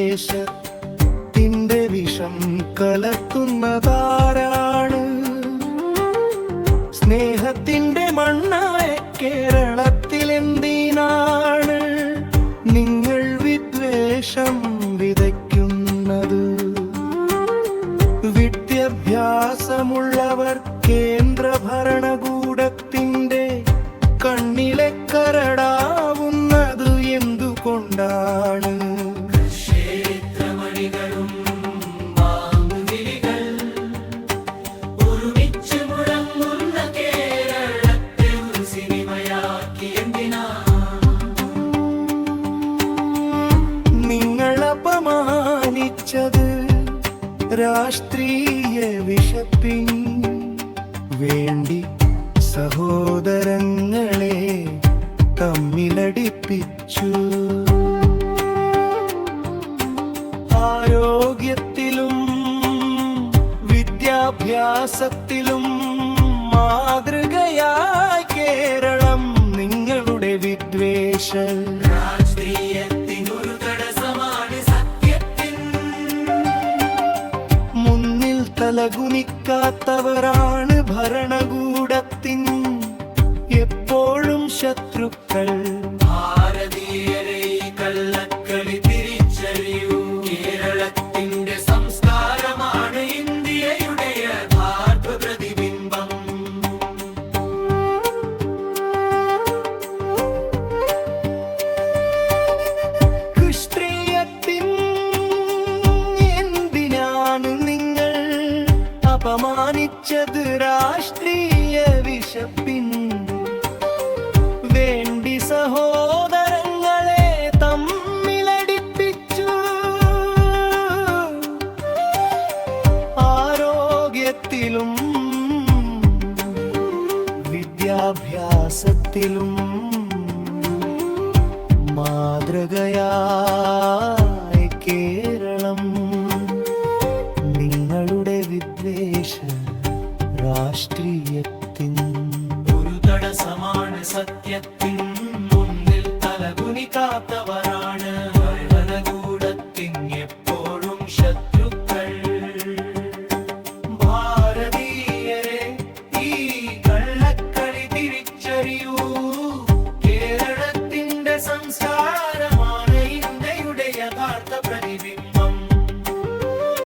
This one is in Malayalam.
വിദ്വേഷത്തിന്റെ വിഷം കലർത്തുന്നതാരാണ്? സ്നേഹത്തിന്റെ മണ്ണായ കേരളത്തിൽ എന്തിനാണ് നിങ്ങൾ വിദ്വേഷം വിതയ്ക്കുന്നത്? വിദ്യാഭ്യാസമുള്ളവർ കേന്ദ്ര ഭരണകൂടത്തിന്റെ കണ്ണിലെ കരടാവുന്നത് എന്തുകൊണ്ടാണ്? നിങ്ങൾ അപമാനിച്ചത് രാഷ്ട്രീയ വിഷപ്പിന് വേണ്ടി സഹോദരങ്ങളെ തമ്മിലടിപ്പിച്ചു. ആരോഗ്യത്തിലും വിദ്യാഭ്യാസത്തിലും മാതൃകയായി കേരളം നിങ്ങളുടെ വിദ്വേഷ രാഷ്ട്രീയത്തിനൊരു തടസ്സമാണ് സത്യത്തിൻ മുന്നിൽ തലകുനിക്കാത്തവരാണ് ഭരണകൂടത്തിൻ എപ്പോഴും ശത്രുക്കൾ. ഭാരതീയരെ കള്ളക്കളി തിരിച്ചറിയൂ. കേരളത്തിന്റെ സംസ്കാരമാണ് ഇന്ത്യയുടെ യഥാർത്ഥ പ്രതിബിംബം. ക്രിസ്ത്യത്തിൻ എന്തിനാണ് നിങ്ങൾ അപമാനിച്ചത്? രാഷ്ട്രീയ വിഷപ്പിൻ വേണ്ടി സഹോദരങ്ങളെ തമ്മിലടിപ്പിച്ചു. ആരോഗ്യത്തിലും വിദ്യാഭ്യാസത്തിലും മാതൃകയായ കേരളം നിങ്ങളുടെ വിദ്വേഷ രാഷ്ട്രീയത്തിൻ ഒരു തടസ്സമാണ് സത്യത്തിൻ.